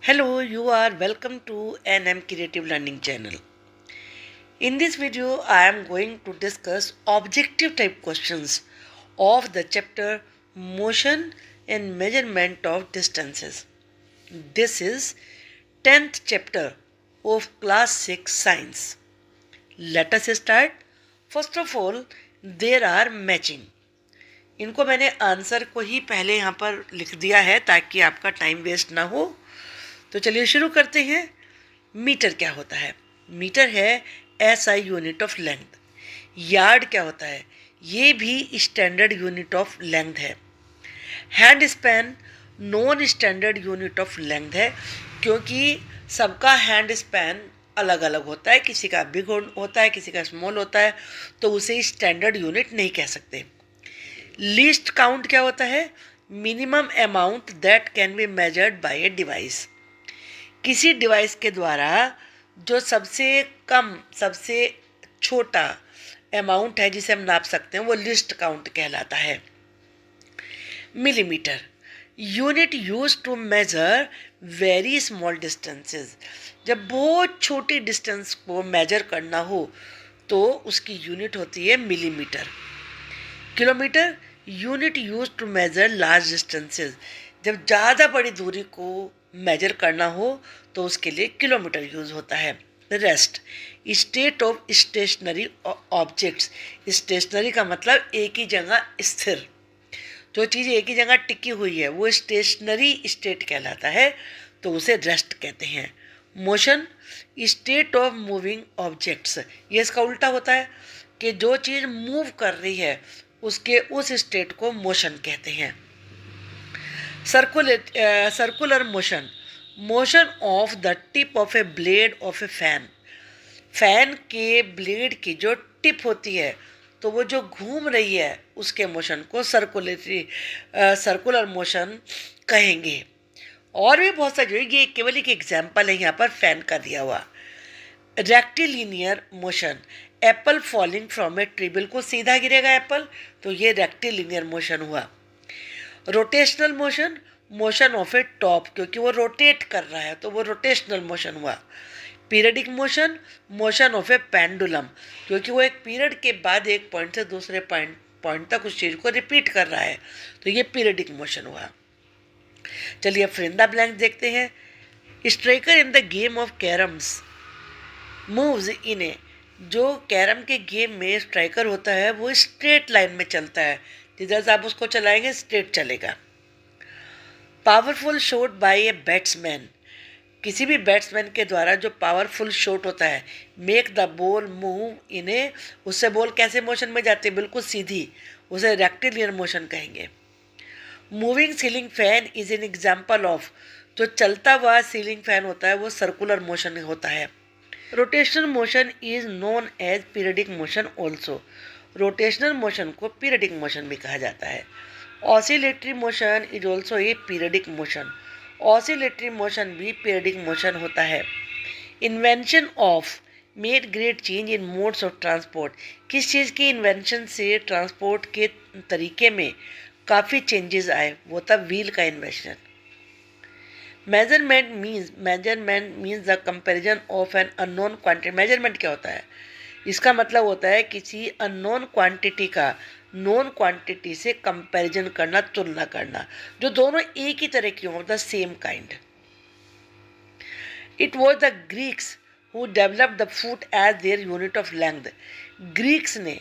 Hello, you are welcome to NM Creative Learning channel. In this video, I am going to discuss objective type questions of the chapter Motion and Measurement of Distances. This is 10th chapter of class 6 science. Let us start. First of all, there are matching. इनको मैंने answer को ही पहले यहाँ पर लिख दिया है ताकि आपका टाइम वेस्ट ना हो। तो चलिए शुरू करते हैं। मीटर क्या होता है? मीटर है SI unit of length. Yard क्या होता है? ये भी स्टैंडर्ड यूनिट ऑफ लेंथ है। Hand span non standard unit of length है क्योंकि सबका हैंड स्पैन अलग अलग होता है, किसी का बिग होता है, किसी का स्मॉल होता है, तो उसे स्टैंडर्ड यूनिट नहीं कह सकते। लीस्ट काउंट क्या होता है? Minimum amount that can be measured by a device. किसी डिवाइस के द्वारा जो सबसे कम, सबसे छोटा अमाउंट है जिसे हम नाप सकते हैं वो लिस्ट काउंट कहलाता है। Millimetre unit use to measure very small distances. जब बहुत छोटी डिस्टेंस को मेजर करना हो तो उसकी यूनिट होती है millimetre. Kilometre unit use to measure large distances. जब ज़्यादा बड़ी दूरी को मेजर करना हो तो उसके लिए किलोमीटर यूज होता है। Rest state of stationary objects. Stationary का मतलब एक ही जगह स्थिर, जो चीज़ एक ही जगह टिकी हुई है वो स्टेशनरी स्टेट कहलाता है, तो उसे रेस्ट कहते हैं। Motion state of moving objects. ये इसका उल्टा होता है कि जो चीज़ मूव कर रही है उसके उस स्टेट को मोशन कहते हैं। Circular motion motion of the tip of A blade of A fan. Fan के ब्लेड की जो टिप होती है तो वो जो घूम रही है उसके मोशन को सर्कुलर मोशन कहेंगे। और भी बहुत सारे, ये केवल एक एग्जाम्पल है यहाँ पर फैन का दिया हुआ। Rectilinear motion Apple falling from a tree. बिल्कुल सीधा गिरेगा एप्पल तो ये रेक्टिलिनियर मोशन हुआ। Rotational motion motion of A top, क्योंकि वो रोटेट कर रहा है तो वो रोटेशनल मोशन हुआ। Periodic motion motion of A pendulum, क्योंकि वो एक पीरियड के बाद एक पॉइंट से दूसरे पॉइंट तक उस चीज़ को रिपीट कर रहा है तो ये पीरियडिक मोशन हुआ। चलिए फिर इन द ब्लैंक देखते हैं। Striker in the game of carroms moves in a. जो कैरम के गेम में स्ट्राइकर होता है वो स्ट्रेट लाइन में चलता है, जिधर से आप उसको चलाएंगे स्ट्रेट चलेगा। Powerful shot bye a batsman. किसी भी बैट्समैन के द्वारा जो पावरफुल शॉट होता है, make the ball move in a. उससे बॉल कैसे मोशन में जाती है? बिल्कुल सीधी, उसे रेक्टिलिनियर मोशन कहेंगे। Moving ceiling fan is an example of. जो चलता हुआ सीलिंग फैन होता है वो सर्कुलर मोशन होता है। Rotational motion is known as periodic motion also. Rotational motion को पीरियडिक मोशन भी कहा जाता है। Oscillatory motion is also a periodic motion. Oscillatory motion भी पीरियडिक मोशन होता है। Invention of made great change in modes of transport. किस चीज़ की इन्वेंशन से ट्रांसपोर्ट के तरीके में काफ़ी चेंजेस आए? वो था व्हील का invention. Measurement means the comparison of an unknown quantity. Measurement क्या होता है? इसका मतलब होता है किसी अननोन क्वांटिटी का नॉन क्वांटिटी से कंपैरिजन करना, तुलना करना, जो दोनों एक ही तरह की हो, the same kind. It was the Greeks who developed the foot as their unit of length. Greeks ने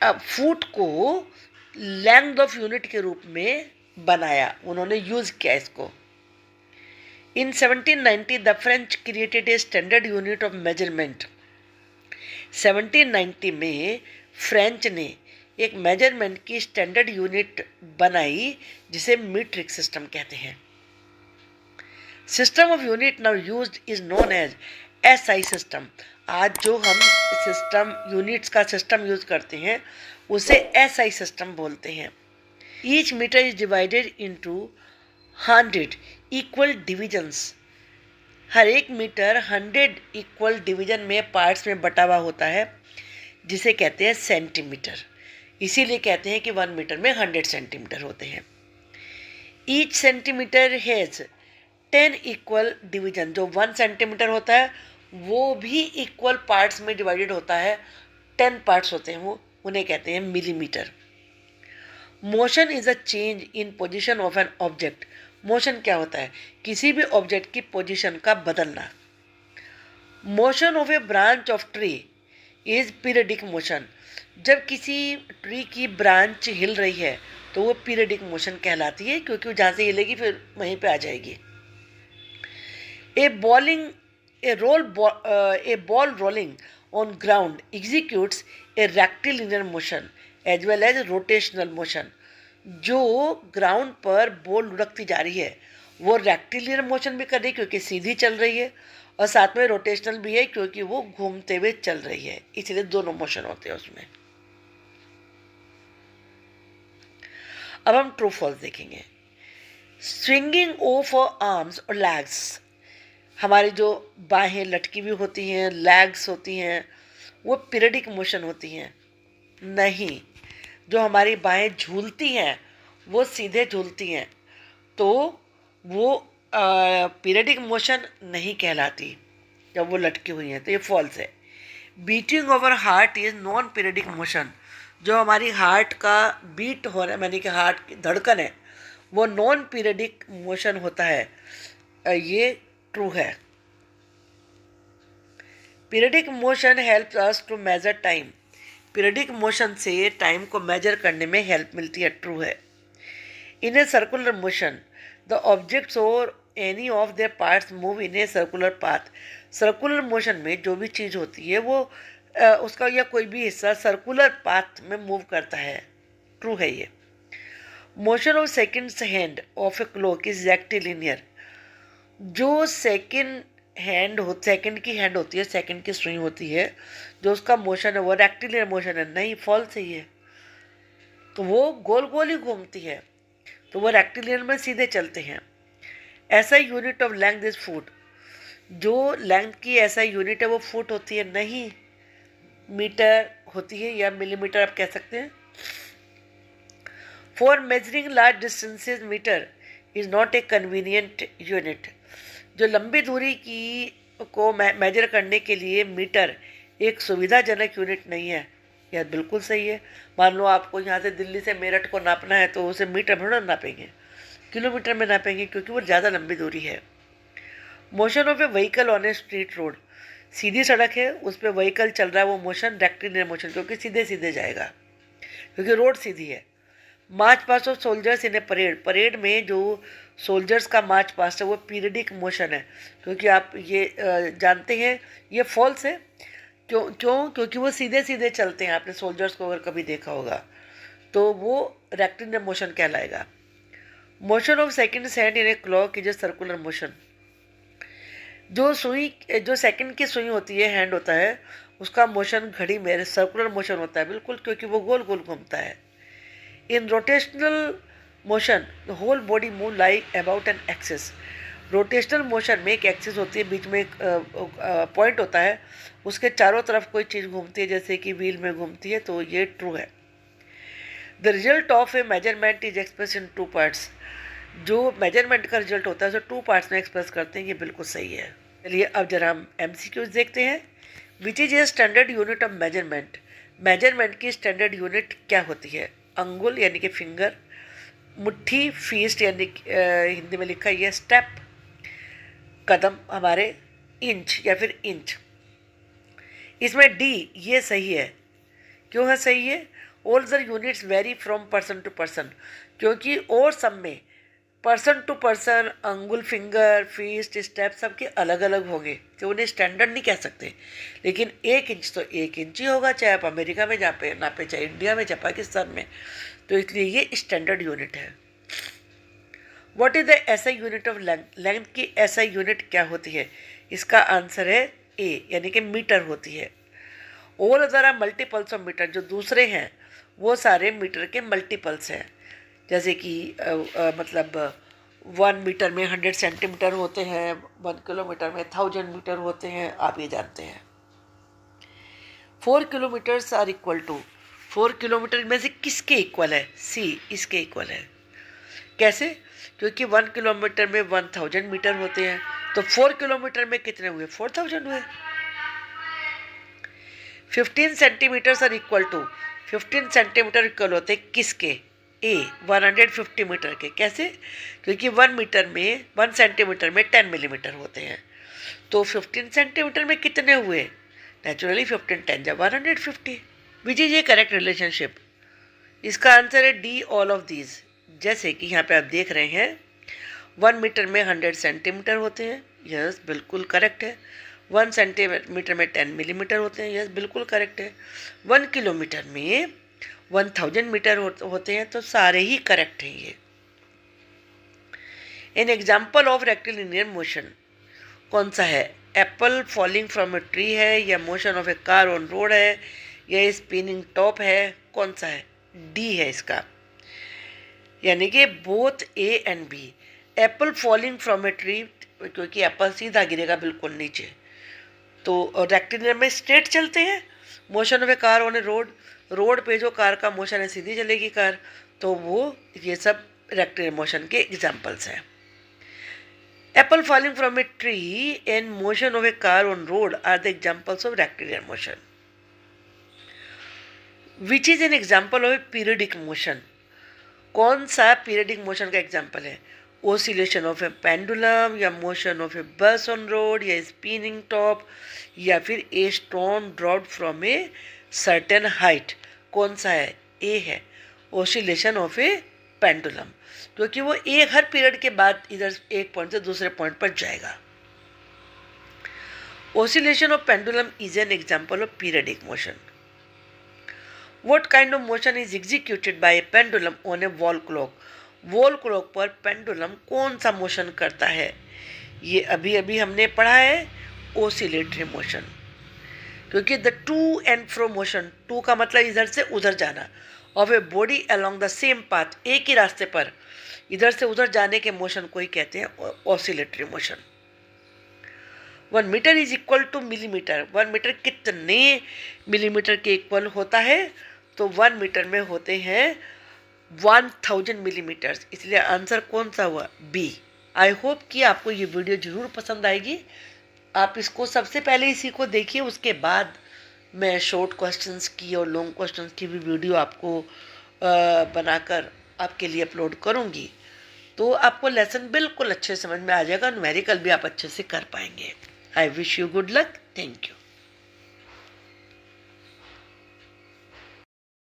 फुट को लेंथ ऑफ यूनिट के रूप में बनाया, उन्होंने यूज किया इसको। In 1790, the French created a standard unit of measurement. 1790 में फ्रेंच ने एक मेजरमेंट की स्टैंडर्ड यूनिट बनाई जिसे मीट्रिक सिस्टम कहते हैं। System of unit now used is known as SI system. आज जो हम सिस्टम यूनिट्स का सिस्टम यूज करते हैं उसे SI सिस्टम बोलते हैं। Each metre is divided into 100 equal divisions. हर एक मीटर 100 इक्वल डिवीजन में पार्ट्स में बटा हुआ होता है, जिसे कहते हैं सेंटीमीटर। इसीलिए कहते हैं कि 1 मीटर में 100 सेंटीमीटर होते हैं। Each centimetre has 10 equal division, जो 1 सेंटीमीटर होता है वो भी इक्वल पार्ट्स में डिवाइडेड होता है, 10 पार्ट्स होते हैं वो, उन्हें कहते हैं millimetre. Motion is a change in position of an object. Motion क्या होता है? किसी भी ऑब्जेक्ट की पोजिशन का बदलना। Motion of A branch of tree is periodic motion. जब किसी ट्री की ब्रांच हिल रही है तो वो पीरियडिक मोशन कहलाती है, क्योंकि वो जहाँ से हिलेगी फिर वहीं पे आ जाएगी। A ball rolling on ground executes a rectilinear motion as well as rotational motion. जो ग्राउंड पर बॉल लुढ़कती जा रही है वो रेक्टिलिनियर मोशन भी कर रही है क्योंकि सीधी चल रही है, और साथ में रोटेशनल भी है क्योंकि वो घूमते हुए चल रही है, इसलिए दोनों मोशन होते हैं उसमें। अब हम ट्रू फॉल्स देखेंगे। स्विंगिंग ऑफ आर्म्स और लेग्स, हमारी जो बाहें लटकी हुई होती हैं, लेग्स होती हैं, वो पीरियडिक मोशन होती हैं। नहीं, जो हमारी बाहें झूलती हैं वो सीधे झूलती हैं, तो वो पीरियडिक मोशन नहीं कहलाती जब वो लटकी हुई हैं, तो ये फॉल्स है। Beating of our heart is non periodic motion. जो हमारी हार्ट का बीट हो रहा है, यानी कि हार्ट की धड़कन है, वो नॉन पीरियडिक मोशन होता है, ये ट्रू है। Periodic motion helps us to measure time. Periodic motion से टाइम को मेजर करने में हेल्प मिलती है, ट्रू है। In a circular motion the objects or any of their parts move in a circular path. Circular motion में जो भी चीज़ होती है वो उसका या कोई भी हिस्सा सर्कुलर पाथ में मूव करता है, ट्रू है ये। Motion of seconds hand of a clock is rectilinear. जो सेकेंड की हैंड होती है, सेकेंड की सुई होती है, जो उसका मोशन है वो रेक्टिलिनियर मोशन है। नहीं, फॉल्स है ये, तो वो गोल गोल ही घूमती है, तो वो रेक्टिलिनियर में सीधे चलते हैं। ऐसा unit of length is foot. जो लेंथ की ऐसा यूनिट है वो फुट होती है, नहीं मीटर होती है या मिलीमीटर आप कह सकते हैं। For measuring large distances metre is not a convenient unit. जो लंबी दूरी की को मेजर करने के लिए मीटर एक सुविधाजनक यूनिट नहीं है, यह बिल्कुल सही है। मान लो आपको यहाँ से दिल्ली से मेरठ को नापना है तो उसे मीटर में ना नापेंगे, किलोमीटर में नापेंगे, क्योंकि वो ज़्यादा लंबी दूरी है। Motion of a vehicle on a street road. सीधी सड़क है, उस पर व्हीकल चल रहा है, वो मोशन रेक्टिलिनियर मोशन, क्योंकि सीधे सीधे जाएगा, क्योंकि रोड सीधी है। March past of soldiers in A parade. Parade में जो सोल्जर्स का मार्च पास्ट है वो पीरियडिक मोशन है, क्योंकि आप ये जानते हैं ये फॉल्स है। क्योंकि वो सीधे सीधे चलते हैं, आपने सोल्जर्स को अगर कभी देखा होगा, तो वो रेक्टिलिनियर मोशन कहलाएगा। Motion of seconds hand in a clock is a circular motion. जो सेकंड की सुई होती है, हैंड होता है, उसका मोशन घड़ी में सर्कुलर मोशन होता है, बिल्कुल, क्योंकि वो गोल गोल घूमता है। In rotational motion the whole body move like about an axis. Rotational motion में एक एक्सिस होती है, बीच में एक पॉइंट होता है, उसके चारों तरफ कोई चीज़ घूमती है, जैसे कि व्हील में घूमती है, तो ये ट्रू है। The result of A measurement is express in 2 parts. जो मेजरमेंट का रिजल्ट होता है उसे 2 पार्ट्स में एक्सप्रेस करते हैं, ये बिल्कुल सही है। चलिए अब जरा हम MCQs देखते हैं। Which is a standard unit of measurement. Measurement की स्टैंडर्ड यूनिट क्या होती है? अंगुल यानी कि फिंगर, मुट्ठी फीस्ट यानी हिंदी में लिखा है स्टेप, कदम हमारे इंच या फिर इंच। इसमें D ये सही है। क्यों है सही है? All the units vary from person to person, क्योंकि और सब में पर्सन टू पर्सन अंगुल, फिंगर, फीस्ट, स्टेप सबके अलग अलग होंगे, तो उन्हें स्टैंडर्ड नहीं कह सकते। लेकिन 1 इंच तो 1 इंच ही होगा, चाहे आप अमेरिका में नापे, चाहे इंडिया में, चाहे पाकिस्तान में, तो इसलिए ये स्टैंडर्ड यूनिट है। What is the SI unit of length. Length की SI यूनिट क्या होती है? इसका आंसर है A यानी कि मीटर होती है। All other are multiples of metre. जो दूसरे हैं वो सारे मीटर के मल्टीपल्स हैं, जैसे कि मतलब 1 मीटर में 100 सेंटीमीटर होते हैं, 1 किलोमीटर में 1000 मीटर होते हैं, आप ये जानते हैं। 4 kilometres are equal to. 4 kilometre में से किसके इक्वल है? C इसके इक्वल है। कैसे? क्योंकि 1 किलोमीटर में 1000 मीटर होते हैं, तो 4 किलोमीटर में कितने हुए? 4000 हुए। 15 centimetre are equal to 15 centimetre equal होते हैं किसके? ए 150 मीटर के। कैसे? क्योंकि 1 मीटर में 1 सेंटीमीटर में 10 मिलीमीटर होते हैं, तो 15 सेंटीमीटर में कितने हुए? नेचुरली 15 10 जब 150। Which is A correct relationship? इसका आंसर है डी, ऑल ऑफ दीज। जैसे कि यहाँ पे आप देख रहे हैं 1 मीटर में 100 सेंटीमीटर होते हैं, यस बिल्कुल करेक्ट है। 1 सेंटीमीटर में 10 मिलीमीटर होते हैं, यस बिल्कुल करेक्ट है। 1 किलोमीटर में 1000 मीटर होते हैं, तो सारे ही करेक्ट हैं ये। An example of rectilinear motion कौन सा है? Apple falling from a tree है, या motion of A car on road है, या स्पिनिंग टॉप है? कौन सा है? डी है इसका, यानी कि both A and B. Apple falling from a tree, क्योंकि एप्पल सीधा गिरेगा बिल्कुल नीचे, तो रेक्टिलिनियर में स्ट्रेट चलते हैं। Motion of A car on A road, road पे जो कार का मोशन है सीधी चलेगी कार, तो वो ये सब रेक्टिलिनियर मोशन के एग्जाम्पल्स हैं। Apple falling from a tree and motion of a car on road are the examples of rectilinear motion. Which is an example of a periodic motion? कौन सा पीरियडिक मोशन का example है? Oscillation of A pendulum, या motion of ए बस on road, या spinning top, या फिर a stone dropped from a certain height? कौन सा है? ए है, ओसिलेशन ऑफ ए पेंडुलम, क्योंकि वो एक हर पीरियड के बाद इधर एक पॉइंट से दूसरे पॉइंट पर जाएगा। Oscillation of pendulum is an example of periodic motion. What kind of motion is executed by a pendulum on a wall clock? Wall clock पर पेंडुलम कौन सा मोशन करता है? ये अभी अभी हमने पढ़ा है, ओसिलेटरी मोशन। क्योंकि the to and fro motion, to का मतलब इधर से उधर जाना, of a body along the same path, एक ही रास्ते पर इधर से उधर जाने के मोशन को ही कहते हैं oscillatory motion. 1 metre is equal to millimetre. 1 metre कितने मिलीमीटर के इक्वल होता है? तो 1 मीटर में होते हैं 1000 मिलीमीटर्स, इसलिए आंसर कौन सा हुआ? बी। आई होप कि आपको ये वीडियो ज़रूर पसंद आएगी। आप इसको सबसे पहले इसी को देखिए, उसके बाद मैं शॉर्ट क्वेश्चंस की और लॉन्ग क्वेश्चंस की भी वीडियो आपको बनाकर आपके लिए अपलोड करूँगी, तो आपको लेसन बिल्कुल अच्छे समझ में आ जाएगा, न्यूमेरिकल भी आप अच्छे से कर पाएंगे। I wish you good luck. Thank you.